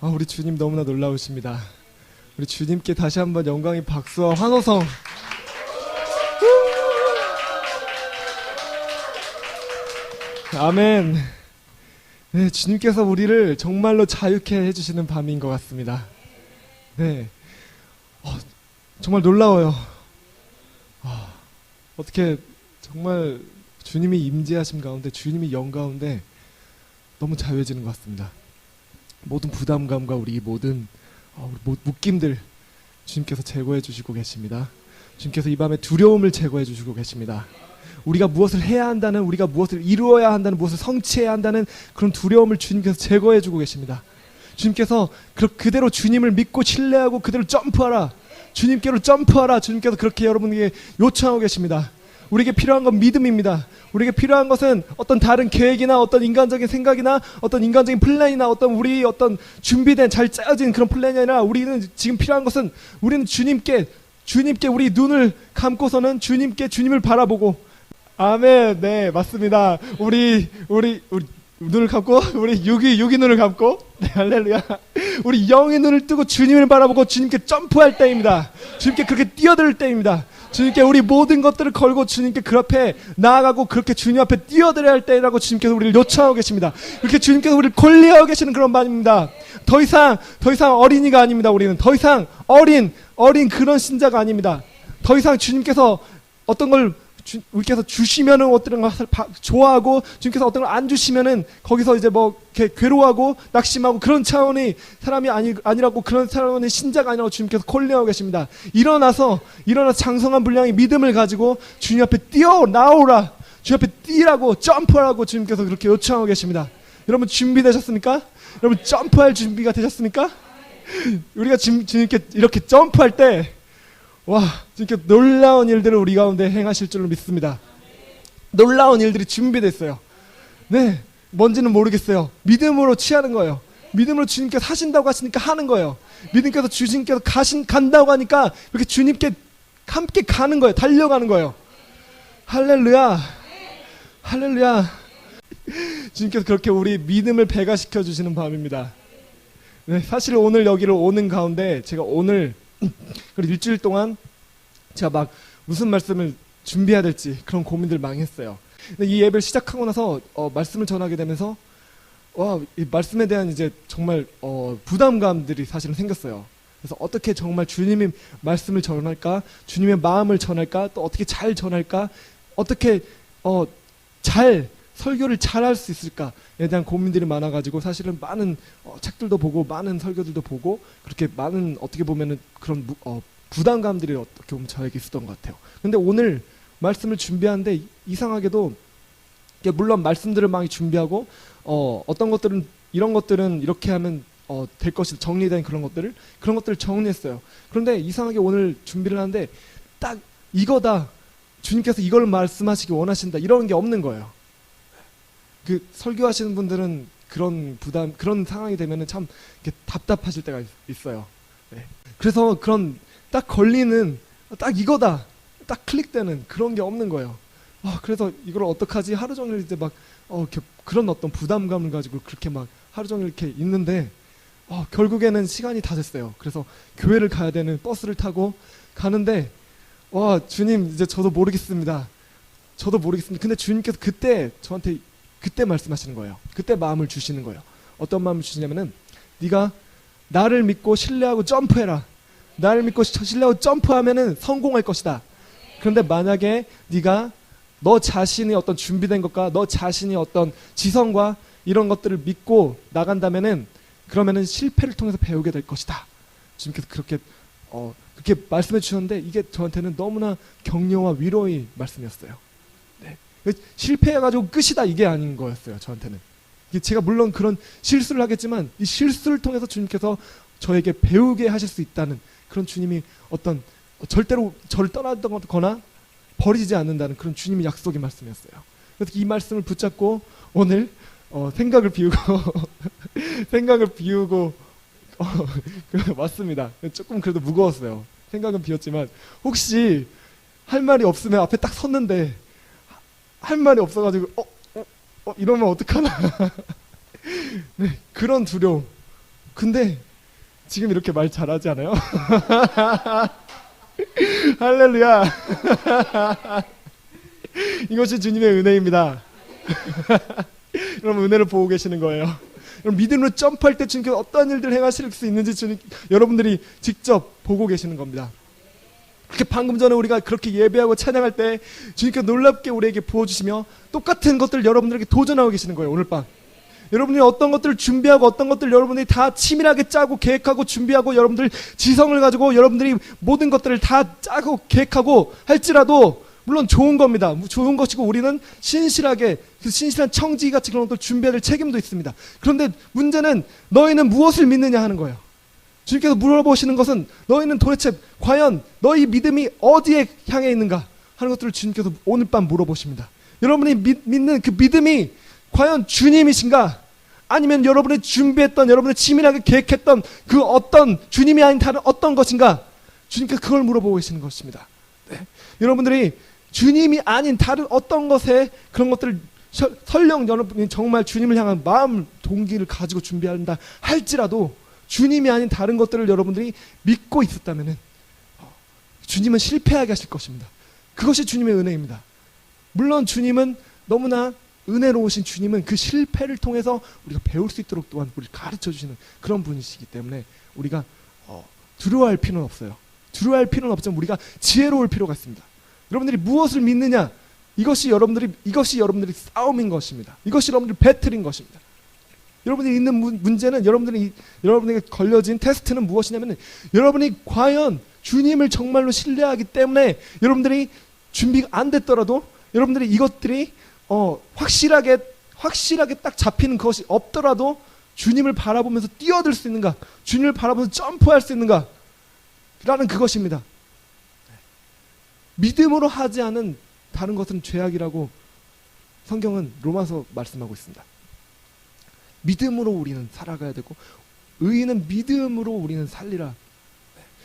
우리 주님 너무나 놀라우십니다. 우리 주님께 다시 한번 영광의 박수와 환호성. 아멘. 네, 주님께서 우리를 정말로 자유케 해주시는 밤인 것 같습니다. 네, 정말 놀라워요. 어떻게 정말 주님이 임재하심 가운데, 주님이 영 가운데 너무 자유해지는 것 같습니다. 모든 부담감과 우리 모든 묶임들 주님께서 제거해 주시고 계십니다. 주님께서 이 밤에 두려움을 제거해 주시고 계십니다. 우리가 무엇을 해야 한다는, 우리가 무엇을 이루어야 한다는, 무엇을 성취해야 한다는 그런 두려움을 주님께서 제거해 주고 계십니다. 주님께서 그대로 주님을 믿고 신뢰하고 그대로 점프하라, 주님께로 점프하라, 주님께서 그렇게 여러분에게 요청하고 계십니다. 우리에게 필요한 건 믿음입니다. 우리에게 필요한 것은 어떤 다른 계획이나 어떤 인간적인 생각이나 어떤 인간적인 플랜이나 우리 준비된 잘 짜여진 그런 플랜이 아니라, 우리는 지금 필요한 것은 우리는 주님께 우리 눈을 감고서는 주님을 바라보고. 아멘. 네, 맞습니다. 우리 눈을 감고, 우리 육이 눈을 감고, 네, 할렐루야. 우리 영의 눈을 뜨고 주님을 바라보고 주님께 점프할 때입니다. 주님께 그렇게 뛰어들 때입니다. 주님께 우리 모든 것들을 걸고 주님께 그 앞에 나아가고 그렇게 주님 앞에 뛰어들어야 할 때라고 주님께서 우리를 요청하고 계십니다. 이렇게 주님께서 우리를 권리하고 계시는 그런 밤입니다. 더 이상 어린이가 아닙니다. 우리는 더 이상 어린 그런 신자가 아닙니다. 더 이상 주님께서 어떤 걸 우리께서 주시면은 어떤 것을 좋아하고, 주님께서 어떤 걸 안 주시면은 거기서 이제 이렇게 괴로워하고 낙심하고 그런 차원의 사람이 아니라고, 그런 차원의 신자가 아니라고 주님께서 콜링하고 계십니다. 일어나서 장성한 분량의 믿음을 가지고 주님 앞에 뛰어나오라, 주님 앞에 뛰라고, 점프하라고 주님께서 그렇게 요청하고 계십니다. 여러분 준비되셨습니까? 여러분 점프할 준비가 되셨습니까? 우리가 주님께 이렇게 점프할 때, 주님께 놀라운 일들을 우리 가운데 행하실 줄로 믿습니다. 놀라운 일들이 준비됐어요. 네, 뭔지는 모르겠어요. 믿음으로 취하는 거예요. 믿음으로 주님께서 하신다고 하시니까 하는 거예요. 믿음께서 주님께서 간다고 하니까 이렇게 주님께 함께 가는 거예요. 달려가는 거예요. 할렐루야, 할렐루야. 주님께서 그렇게 우리 믿음을 배가시켜 주시는 밤입니다. 네, 사실 오늘 여기를 오는 가운데 제가 오늘 그리고 일주일 동안 제가 무슨 말씀을 준비해야 될지 그런 고민들 많이 했어요. 근데 이 예배를 시작하고 나서 말씀을 전하게 되면서 이 말씀에 대한 이제 정말 부담감들이 사실은 생겼어요. 그래서 어떻게 정말 주님의 말씀을 전할까, 주님의 마음을 전할까, 또 어떻게 잘 전할까, 어떻게 잘 설교를 잘 할 수 있을까에 대한 고민들이 많아가지고, 사실은 많은 책들도 보고 많은 설교들도 보고, 그렇게 많은 어떻게 보면은 그런 부담감들이 어떻게 보면 저에게 있었던 것 같아요. 근데 오늘 말씀을 준비하는데 이상하게도, 물론 말씀들을 많이 준비하고 어떤 것들은 이런 것들은 이렇게 하면 될 것이 정리된 그런 것들을 정리했어요. 그런데 이상하게 오늘 준비를 하는데 딱 이거다, 주님께서 이걸 말씀하시기 원하신다, 이런 게 없는 거예요. 그 설교하시는 분들은 그런 상황이 되면은 참 답답하실 때가 있어요. 네. 그래서 그런 딱 걸리는, 딱 이거다, 딱 클릭되는 그런 게 없는 거예요. 그래서 이걸 어떡하지? 하루 종일 이제 그런 어떤 부담감을 가지고 그렇게 하루 종일 이렇게 있는데, 결국에는 시간이 다 됐어요. 그래서 교회를 가야 되는 버스를 타고 가는데, 주님, 이제 저도 모르겠습니다. 근데 주님께서 저한테 그때 말씀하시는 거예요. 그때 마음을 주시는 거예요. 어떤 마음을 주시냐면은, 네가 나를 믿고 신뢰하고 점프해라. 나를 믿고 신뢰하고 점프하면은 성공할 것이다. 그런데 만약에 네가 너 자신이 어떤 준비된 것과 너 자신이 어떤 지성과 이런 것들을 믿고 나간다면은, 그러면은 실패를 통해서 배우게 될 것이다. 주님께서 그렇게 말씀해 주셨는데, 이게 저한테는 너무나 격려와 위로의 말씀이었어요. 네. 실패해가지고 끝이다, 이게 아닌 거였어요. 저한테는 제가 물론 그런 실수를 하겠지만, 이 실수를 통해서 주님께서 저에게 배우게 하실 수 있다는 그런 주님이 절대로 저를 떠나거나 버리지 않는다는 그런 주님의 약속의 말씀이었어요. 그래서 이 말씀을 붙잡고 오늘 생각을 비우고 왔습니다. 조금 그래도 무거웠어요. 생각은 비웠지만, 혹시 할 말이 없으면 앞에 딱 섰는데 할 말이 없어가지고 이러면 어떡하나 네, 그런 두려움, 근데 지금 이렇게 말 잘하지 않아요? 할렐루야. 이것이 주님의 은혜입니다. 여러분 은혜를 보고 계시는 거예요. 여러분 믿음으로 점프할 때 주님께서 어떤 일들을 행하실 수 있는지 여러분들이 직접 보고 계시는 겁니다. 그렇게 방금 전에 우리가 그렇게 예배하고 찬양할 때 주님께서 놀랍게 우리에게 부어주시며 똑같은 것들을 여러분들에게 도전하고 계시는 거예요. 오늘 밤 여러분들이 어떤 것들을 준비하고 어떤 것들을 여러분들이 다 치밀하게 짜고 계획하고 준비하고 여러분들 지성을 가지고 여러분들이 모든 것들을 다 짜고 계획하고 할지라도 물론 좋은 겁니다. 좋은 것이고 우리는 신실하게 그 신실한 청지기같이 그런 것들 준비해야 될 책임도 있습니다. 그런데 문제는 너희는 무엇을 믿느냐 하는 거예요. 주님께서 물어보시는 것은 너희는 도대체 과연 너희 믿음이 어디에 향해 있는가 하는 것들을 주님께서 오늘 밤 물어보십니다. 여러분이 믿는 그 믿음이 과연 주님이신가 아니면 여러분이 준비했던 여러분이 치밀하게 계획했던 그 어떤 주님이 아닌 다른 어떤 것인가 주님께서 그걸 물어보고 계시는 것입니다. 네. 여러분들이 주님이 아닌 다른 어떤 것에 그런 것들을 설령 여러분이 정말 주님을 향한 마음 동기를 가지고 준비한다 할지라도 주님이 아닌 다른 것들을 여러분들이 믿고 있었다면 주님은 실패하게 하실 것입니다. 그것이 주님의 은혜입니다. 물론 주님은 너무나 은혜로우신 주님은 그 실패를 통해서 우리가 배울 수 있도록 또한 우리를 가르쳐 주시는 그런 분이시기 때문에 우리가 두려워할 필요는 없어요. 두려워할 필요는 없지만 우리가 지혜로울 필요가 있습니다. 여러분들이 무엇을 믿느냐 이것이 여러분들이 싸움인 것입니다. 이것이 여러분들이 배틀인 것입니다. 여러분들이 있는 문제는 여러분에게 걸려진 테스트는 무엇이냐면 여러분이 과연 주님을 정말로 신뢰하기 때문에 여러분들이 준비가 안 됐더라도 여러분들이 이것들이 확실하게 딱 잡히는 것이 없더라도 주님을 바라보면서 뛰어들 수 있는가 주님을 바라보면서 점프할 수 있는가 라는 그것입니다. 믿음으로 하지 않은 다른 것은 죄악이라고 성경은 로마서 말씀하고 있습니다. 믿음으로 우리는 살아가야 되고 의인은 믿음으로 우리는 살리라.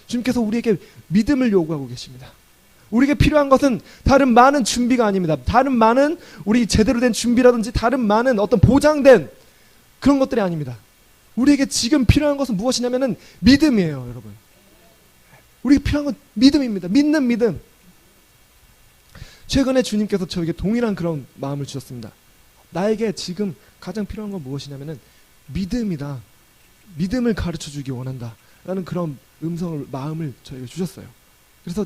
주님께서 우리에게 믿음을 요구하고 계십니다. 우리에게 필요한 것은 다른 많은 준비가 아닙니다. 다른 많은 우리 제대로 된 준비라든지 다른 많은 어떤 보장된 그런 것들이 아닙니다. 우리에게 지금 필요한 것은 무엇이냐면은 믿음이에요, 여러분. 우리에게 필요한 건 믿음입니다. 믿는 믿음. 최근에 주님께서 저에게 동일한 그런 마음을 주셨습니다. 나에게 지금 가장 필요한 건 무엇이냐면은 믿음이다. 믿음을 가르쳐 주기 원한다. 라는 그런 마음을 저에게 주셨어요. 그래서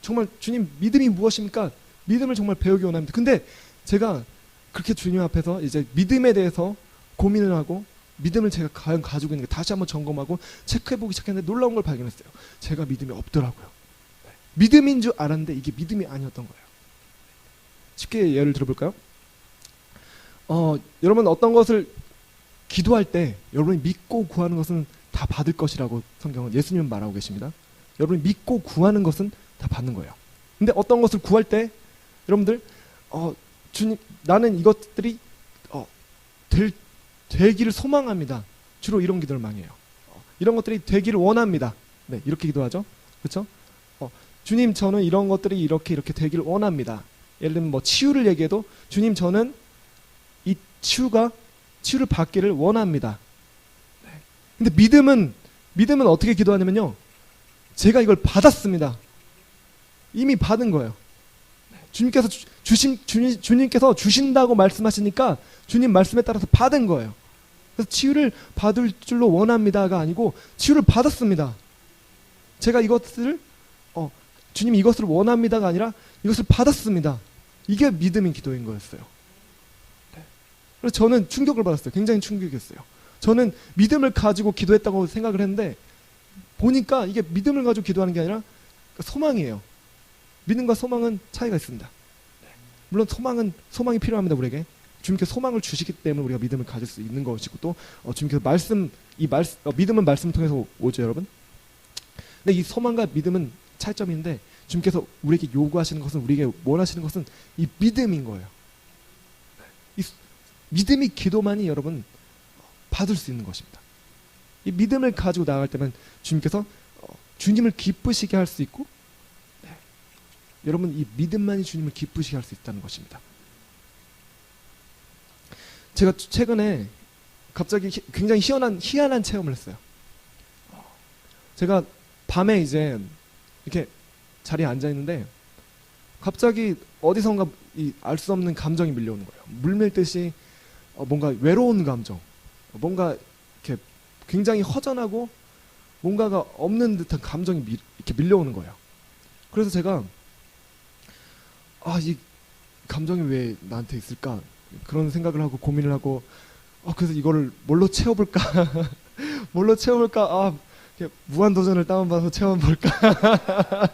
정말 주님 믿음이 무엇입니까? 믿음을 정말 배우기 원합니다. 근데 제가 그렇게 주님 앞에서 이제 믿음에 대해서 고민을 하고 믿음을 제가 과연 가지고 있는 게 다시 한번 점검하고 체크해보기 시작했는데 놀라운 걸 발견했어요. 제가 믿음이 없더라고요. 믿음인 줄 알았는데 이게 믿음이 아니었던 거예요. 쉽게 예를 들어볼까요? 여러분 어떤 것을 기도할 때 여러분이 믿고 구하는 것은 다 받을 것이라고 성경은 예수님은 말하고 계십니다. 여러분이 믿고 구하는 것은 다 받는 거예요. 근데 어떤 것을 구할 때 여러분들 주님 나는 이것들이 되기를 소망합니다. 주로 이런 기도를 많이 해요. 이런 것들이 되기를 원합니다. 네, 이렇게 기도하죠. 그렇죠? 주님 저는 이런 것들이 이렇게 되기를 원합니다. 예를 들면 뭐 치유를 얘기해도 주님 저는 이 치유를 받기를 원합니다. 네. 근데 믿음은 어떻게 기도하냐면요. 제가 이걸 받았습니다. 이미 받은 거예요. 주님께서 주님께서 주신다고 말씀하시니까 주님 말씀에 따라서 받은 거예요. 그래서 치유를 받을 줄로 원합니다가 아니고 치유를 받았습니다. 제가 이것을 주님 이것을 원합니다가 아니라 이것을 받았습니다. 이게 믿음인 기도인 거였어요. 그래서 저는 충격을 받았어요. 굉장히 충격이었어요. 저는 믿음을 가지고 기도했다고 생각을 했는데 보니까 이게 믿음을 가지고 기도하는 게 아니라 소망이에요. 믿음과 소망은 차이가 있습니다. 물론 소망이 필요합니다. 우리에게 주님께서 소망을 주시기 때문에 우리가 믿음을 가질 수 있는 것이고 또 주님께서 믿음은 말씀을 통해서 오죠, 여러분. 근데 이 소망과 믿음은 차이점인데 주님께서 우리에게 요구하시는 것은 우리에게 원하시는 것은 이 믿음인 거예요. 이 믿음이 기도만이 여러분 받을 수 있는 것입니다. 이 믿음을 가지고 나아갈 때만 주님께서 주님을 기쁘시게 할 수 있고 여러분 이 믿음만이 주님을 기쁘시게 할 수 있다는 것입니다. 제가 최근에 갑자기 굉장히 희한한 체험을 했어요. 제가 밤에 이제 이렇게 자리에 앉아 있는데 갑자기 어디선가 알 수 없는 감정이 밀려오는 거예요. 물밀듯이 뭔가 외로운 감정, 뭔가 이렇게 굉장히 허전하고 뭔가가 없는 듯한 감정이 이렇게 밀려오는 거예요. 그래서 제가 이 감정이 왜 나한테 있을까? 그런 생각을 하고 고민을 하고 그래서 이거를 뭘로 채워볼까? 뭘로 채워볼까? 무한도전을 다운받아서 채워볼까?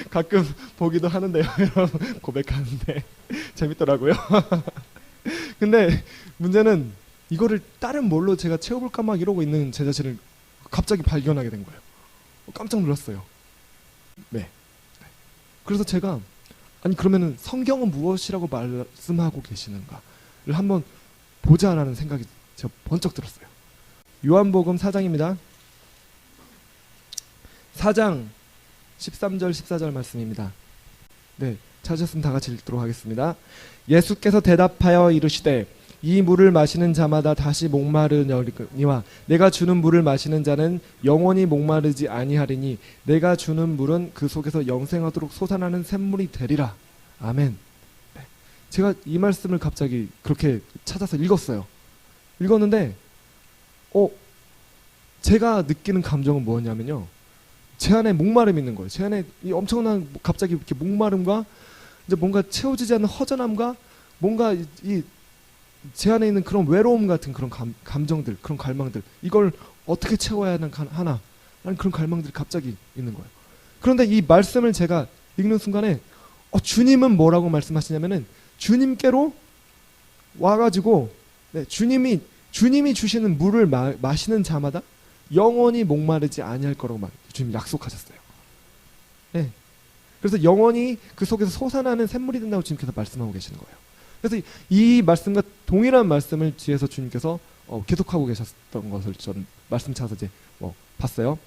가끔 보기도 하는데요. 여러분, 고백하는데 재밌더라고요. 근데 문제는 이거를 다른 뭘로 제가 채워볼까 막 이러고 있는 제 자신을 갑자기 발견하게 된 거예요. 깜짝 놀랐어요. 네. 그래서 제가 그러면은 성경은 무엇이라고 말씀하고 계시는가를 한번 보자라는 생각이 제가 번쩍 들었어요. 요한복음 4장입니다. 4장 13절 14절 말씀입니다. 네, 찾으셨으면 다 같이 읽도록 하겠습니다. 예수께서 대답하여 이르시되 이 물을 마시는 자마다 다시 목마르니와 내가 주는 물을 마시는 자는 영원히 목마르지 아니하리니 내가 주는 물은 그 속에서 영생하도록 솟아나는 샘물이 되리라. 아멘. 네. 제가 이 말씀을 갑자기 그렇게 찾아서 읽었어요. 읽었는데 제가 느끼는 감정은 뭐였냐면요, 제 안에 목마름이 있는 거예요. 제 안에 이 엄청난 갑자기 이렇게 목마름과 이제 뭔가 채워지지 않는 허전함과 뭔가 제 안에 있는 그런 외로움 같은 그런 감정들, 그런 갈망들, 이걸 어떻게 채워야 하나 라는 그런 갈망들이 갑자기 있는 거예요. 그런데 이 말씀을 제가 읽는 순간에 주님은 뭐라고 말씀하시냐면은 주님께로 와가지고 주님이 주시는 물을 마시는 자마다 영원히 목마르지 아니할 거라고 주님 약속하셨어요. 네. 그래서 영원히 그 속에서 솟아나는 샘물이 된다고 주님께서 말씀하고 계시는 거예요. 그래서 이 말씀과 동일한 말씀을 뒤에서 주님께서 계속하고 계셨던 것을 저는 말씀 찾아서 이제 봤어요.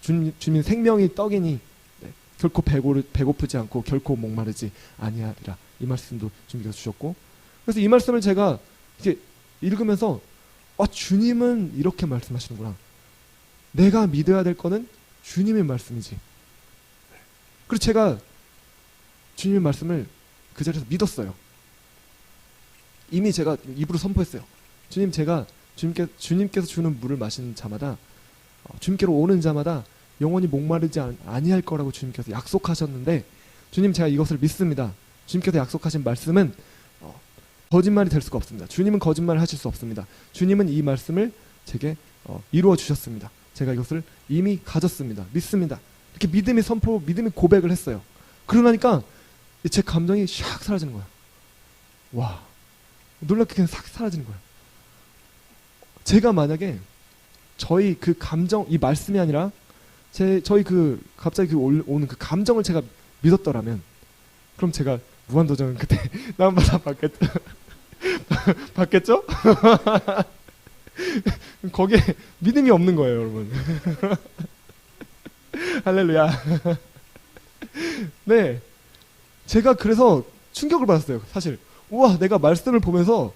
주님 생명이 떡이니 결코 배고프지 않고 결코 목마르지 아니하리라. 이 말씀도 주님께서 주셨고, 그래서 이 말씀을 제가 이렇게 읽으면서 주님은 이렇게 말씀하시는구나. 내가 믿어야 될 거는 주님의 말씀이지. 그래서 제가 주님의 말씀을 그 자리에서 믿었어요. 이미 제가 입으로 선포했어요. 주님, 제가 주님께서 주는 물을 마시는 자마다 주님께로 오는 자마다 영원히 목마르지 아니할 거라고 주님께서 약속하셨는데, 주님, 제가 이것을 믿습니다. 주님께서 약속하신 말씀은 거짓말이 될 수가 없습니다. 주님은 거짓말을 하실 수 없습니다. 주님은 이 말씀을 제게 이루어 주셨습니다. 제가 이것을 이미 가졌습니다. 믿습니다. 이렇게 믿음의 고백을 했어요. 그러니까 제 감정이 샥 사라지는 거예요. 와, 놀랍게 그냥 싹 사라지는 거예요. 제가 만약에 저희 그 감정, 이 말씀이 아니라 저희 그 갑자기 오는 그 감정을 제가 믿었더라면, 그럼 제가 무한도전 그때 다운받아 받겠죠? 거기에 믿음이 없는 거예요, 여러분. 할렐루야. 네, 제가 그래서 충격을 받았어요. 사실 우와, 내가 말씀을 보면서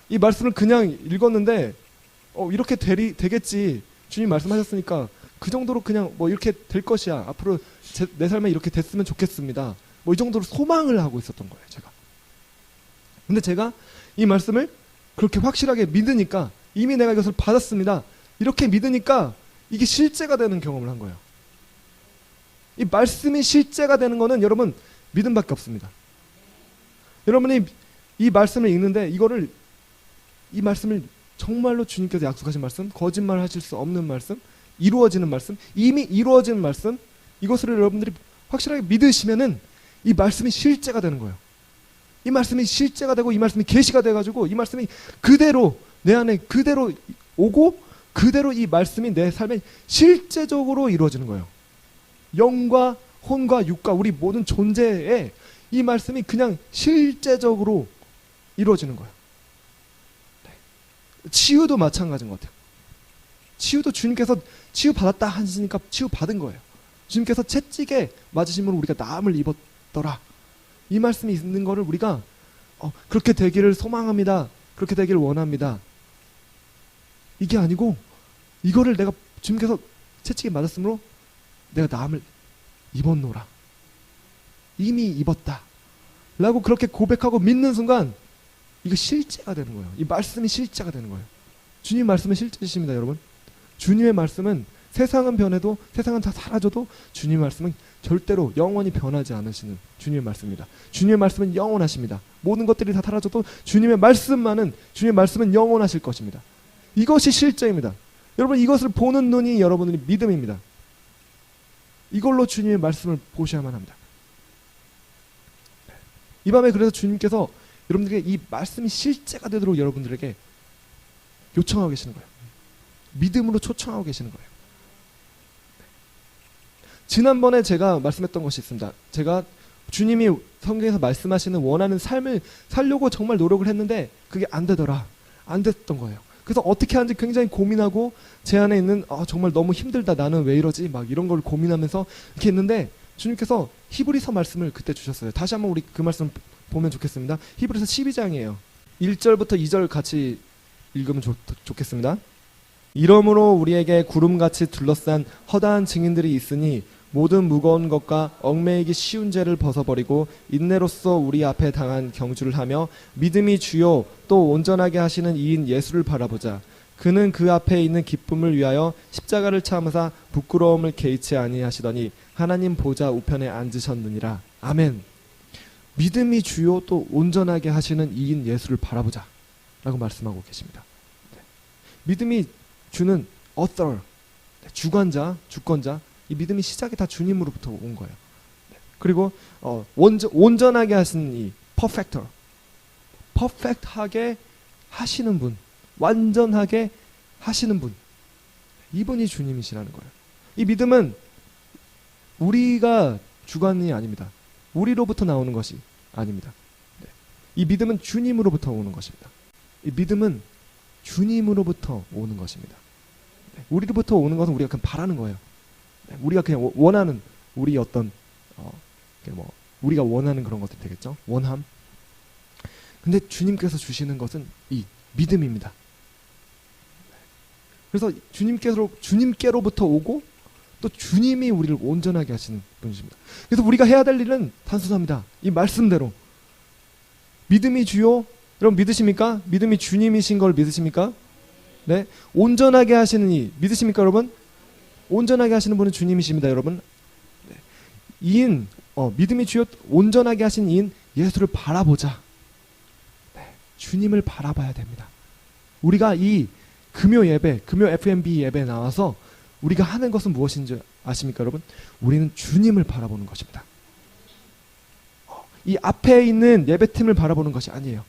이 말씀을 그냥 읽었는데 이렇게 되겠지, 주님 말씀하셨으니까 그 정도로 그냥 이렇게 될 것이야, 앞으로 내 삶에 이렇게 됐으면 좋겠습니다, 이 정도로 소망을 하고 있었던 거예요, 제가. 근데 제가 이 말씀을 그렇게 확실하게 믿으니까, 이미 내가 이것을 받았습니다, 이렇게 믿으니까 이게 실제가 되는 경험을 한 거예요. 이 말씀이 실제가 되는 거는 여러분 믿음밖에 없습니다. 여러분이 이 말씀을 읽는데 이 말씀을 정말로 주님께서 약속하신 말씀, 거짓말 하실 수 없는 말씀, 이루어지는 말씀, 이미 이루어진 말씀, 이것을 여러분들이 확실하게 믿으시면은 이 말씀이 실제가 되는 거예요. 이 말씀이 실제가 되고 이 말씀이 계시가 돼가지고 이 말씀이 그대로 내 안에 그대로 오고 그대로 이 말씀이 내 삶에 실제적으로 이루어지는 거예요. 영과 혼과 육과 우리 모든 존재에 이 말씀이 그냥 실제적으로 이루어지는 거예요. 네. 치유도 마찬가지인 것 같아요. 치유도 주님께서 치유받았다 하시니까 치유받은 거예요. 주님께서 채찍에 맞으심으로 우리가 나음을 입었더라, 이 말씀이 있는 거를 우리가 그렇게 되기를 소망합니다, 그렇게 되길 원합니다. 이게 아니고 이거를 내가 주님께서 채찍에 맞았으므로 내가 나음을 입었노라. 이미 입었다. 라고 그렇게 고백하고 믿는 순간 이거 실제가 되는 거예요. 이 말씀이 실제가 되는 거예요. 주님 말씀은 실제이십니다, 여러분. 주님의 말씀은 세상은 변해도 세상은 다 사라져도 주님의 말씀은 절대로 영원히 변하지 않으시는 주님의 말씀입니다. 주님의 말씀은 영원하십니다. 모든 것들이 다 사라져도 주님의 말씀은 영원하실 것입니다. 이것이 실제입니다. 여러분, 이것을 보는 눈이 여러분들의 믿음입니다. 이걸로 주님의 말씀을 보셔야만 합니다. 이 밤에 그래서 주님께서 여러분들에게 이 말씀이 실제가 되도록 여러분들에게 요청하고 계시는 거예요. 믿음으로 초청하고 계시는 거예요. 지난번에 제가 말씀했던 것이 있습니다. 제가 주님이 성경에서 말씀하시는 원하는 삶을 살려고 정말 노력을 했는데 그게 안 되더라. 안 됐던 거예요. 그래서 어떻게 하는지 굉장히 고민하고 제 안에 있는 정말 너무 힘들다. 나는 왜 이러지? 막 이런 걸 고민하면서 이렇게 했는데 주님께서 히브리서 말씀을 그때 주셨어요. 다시 한번 우리 그 말씀 보면 좋겠습니다. 히브리서 12장이에요. 1절부터 2절 같이 읽으면 좋겠습니다. 이러므로 우리에게 구름같이 둘러싼 허다한 증인들이 있으니 모든 무거운 것과 얽매이기 쉬운 죄를 벗어버리고 인내로써 우리 앞에 당한 경주를 하며 믿음이 주요 또 온전하게 하시는 이인 예수를 바라보자. 그는 그 앞에 있는 기쁨을 위하여 십자가를 참으사 부끄러움을 개의치 아니하시더니 하나님 보좌 우편에 앉으셨느니라. 아멘. 믿음이 주요 또 온전하게 하시는 이인 예수를 바라보자 라고 말씀하고 계십니다. 믿음이 주는 author, 주관자, 주권자, 이 믿음의 시작이 다 주님으로부터 온 거예요. 그리고 온전하게 하시는 이 perfecter, 퍼펙트하게 하시는 분, 완전하게 하시는 분, 이분이 주님이시라는 거예요. 이 믿음은 우리가 주관이 아닙니다. 우리로부터 나오는 것이 아닙니다. 이 믿음은 주님으로부터 오는 것입니다. 이 믿음은 주님으로부터 오는 것입니다. 우리로부터 오는 것은 우리가 그냥 바라는 거예요. 우리가 그냥 원하는 우리 어떤 우리가 원하는 그런 것들이 되겠죠. 원함. 근데 주님께서 주시는 것은 이 믿음입니다. 그래서 주님께로부터 오고 또 주님이 우리를 온전하게 하시는 분이십니다. 그래서 우리가 해야 될 일은 단순합니다. 이 말씀대로 믿음이 주요. 여러분 믿으십니까? 믿음이 주님이신 걸 믿으십니까? 네, 온전하게 하시는 이 믿으십니까, 여러분? 온전하게 하시는 분은 주님이십니다, 여러분. 네. 이인 믿음이 주요 온전하게 하신 이인 예수를 바라보자. 네, 주님을 바라봐야 됩니다. 우리가 이 금요 FMB 예배 나와서 우리가 하는 것은 무엇인지 아십니까, 여러분? 우리는 주님을 바라보는 것입니다. 이 앞에 있는 예배팀을 바라보는 것이 아니에요.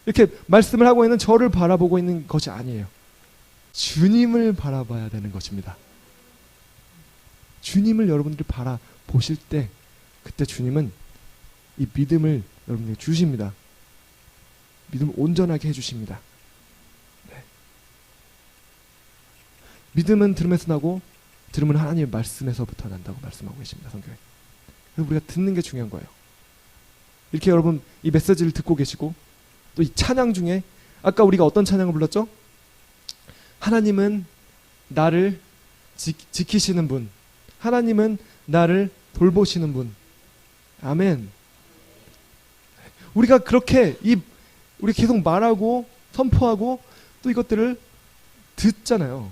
이렇게 말씀을 하고 있는 저를 바라보고 있는 것이 아니에요. 주님을 바라봐야 되는 것입니다. 주님을 여러분들이 바라보실 때 그때 주님은 이 믿음을 여러분들에게 주십니다. 믿음을 온전하게 해주십니다. 네. 믿음은 들음에서 나고 들음은 하나님의 말씀에서부터 난다고 말씀하고 계십니다. 성경에. 그래서 우리가 듣는 게 중요한 거예요. 이렇게 여러분 이 메시지를 듣고 계시고 또 이 찬양 중에 아까 우리가 어떤 찬양을 불렀죠? 하나님은 나를 지키시는 분, 하나님은 나를 돌보시는 분. 아멘. 우리가 그렇게 우리 계속 말하고 선포하고 또 이것들을 듣잖아요.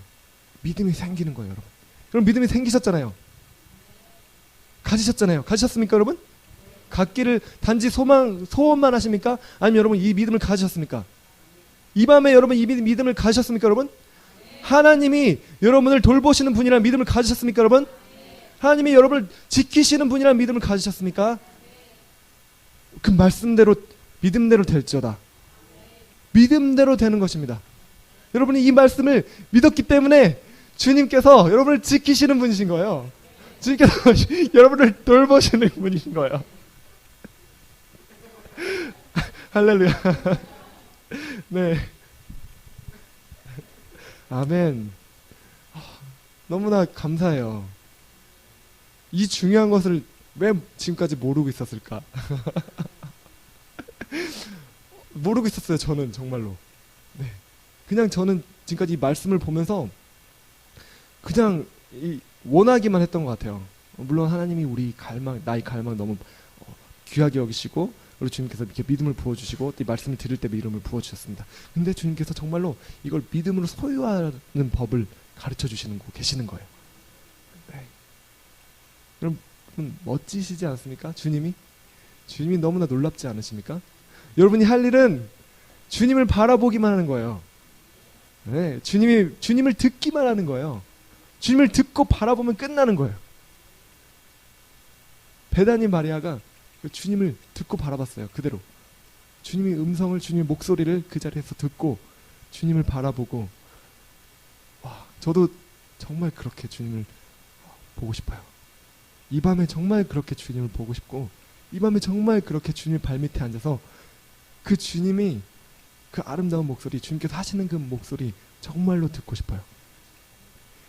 믿음이 생기는 거예요, 여러분. 그럼 믿음이 생기셨잖아요. 가지셨잖아요. 가지셨습니까, 여러분? 갖기를 단지 소원만 하십니까? 아니면 여러분 이 믿음을 가지셨습니까? 이 밤에 여러분 이 믿음을 가지셨습니까, 여러분? 하나님이 여러분을 돌보시는 분이라는 믿음을 가지셨습니까, 여러분? 하나님이 여러분을 지키시는 분이라는 믿음을 가지셨습니까? 그 말씀대로 믿음대로 될지어다. 믿음대로 되는 것입니다. 여러분이 이 말씀을 믿었기 때문에 주님께서 여러분을 지키시는 분이신 거예요. 주님께서 여러분을 돌보시는 분이신 거예요. 할렐루야. 네. 아멘. 너무나 감사해요. 이 중요한 것을 왜 지금까지 모르고 있었을까? 모르고 있었어요, 저는 정말로. 네. 그냥 저는 지금까지 이 말씀을 보면서 그냥 원하기만 했던 것 같아요. 물론 하나님이 우리 갈망, 나의 갈망 너무 귀하게 여기시고, 그리고 주님께서 이렇게 믿음을 부어주시고 이 말씀을 들을 때 믿음을 부어주셨습니다. 근데 주님께서 정말로 이걸 믿음으로 소유하는 법을 가르쳐 주시는 거 계시는 거예요. 네. 여러분 멋지시지 않습니까? 주님이 너무나 놀랍지 않으십니까? 여러분이 할 일은 주님을 바라보기만 하는 거예요. 네, 주님을 듣기만 하는 거예요. 주님을 듣고 바라보면 끝나는 거예요. 베다니 마리아가 주님을 듣고 바라봤어요. 그대로 주님의 음성을, 주님의 목소리를 그 자리에서 듣고 주님을 바라보고, 와, 저도 정말 그렇게 주님을 보고 싶어요. 이 밤에 정말 그렇게 주님을 보고 싶고, 이 밤에 정말 그렇게 주님 발밑에 앉아서 그 주님이 그 아름다운 목소리, 주님께서 하시는 그 목소리 정말로 듣고 싶어요.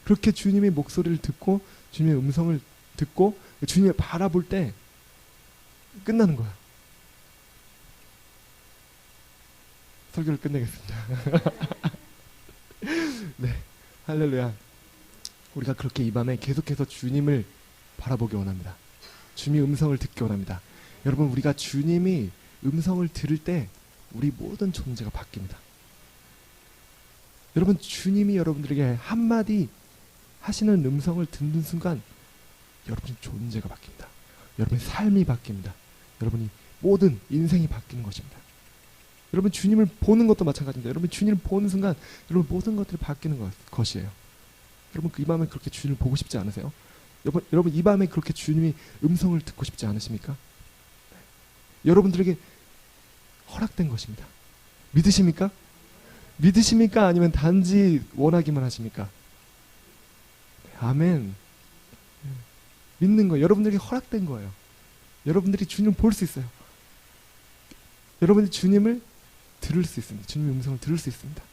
그렇게 주님의 목소리를 듣고 주님의 음성을 듣고 주님을 바라볼 때 끝나는 거예요. 설교를 끝내겠습니다. 네, 할렐루야. 우리가 그렇게 이 밤에 계속해서 주님을 바라보기 원합니다. 주님의 음성을 듣기 원합니다. 여러분, 우리가 주님이 음성을 들을 때 우리 모든 존재가 바뀝니다. 여러분, 주님이 여러분들에게 한마디 하시는 음성을 듣는 순간 여러분의 존재가 바뀝니다. 여러분의 삶이 바뀝니다. 여러분이 모든 인생이 바뀌는 것입니다. 여러분, 주님을 보는 것도 마찬가지입니다. 여러분, 주님을 보는 순간 여러분 모든 것들이 바뀌는 것이에요. 여러분, 이 밤에 그렇게 주님을 보고 싶지 않으세요? 여러분 이 밤에 그렇게 주님의 음성을 듣고 싶지 않으십니까? 네. 여러분들에게 허락된 것입니다. 믿으십니까? 믿으십니까? 아니면 단지 원하기만 하십니까? 네, 아멘. 믿는 거예요. 여러분들에게 허락된 거예요. 여러분들이 주님을 볼 수 있어요. 여러분이 주님을 들을 수 있습니다. 주님의 음성을 들을 수 있습니다.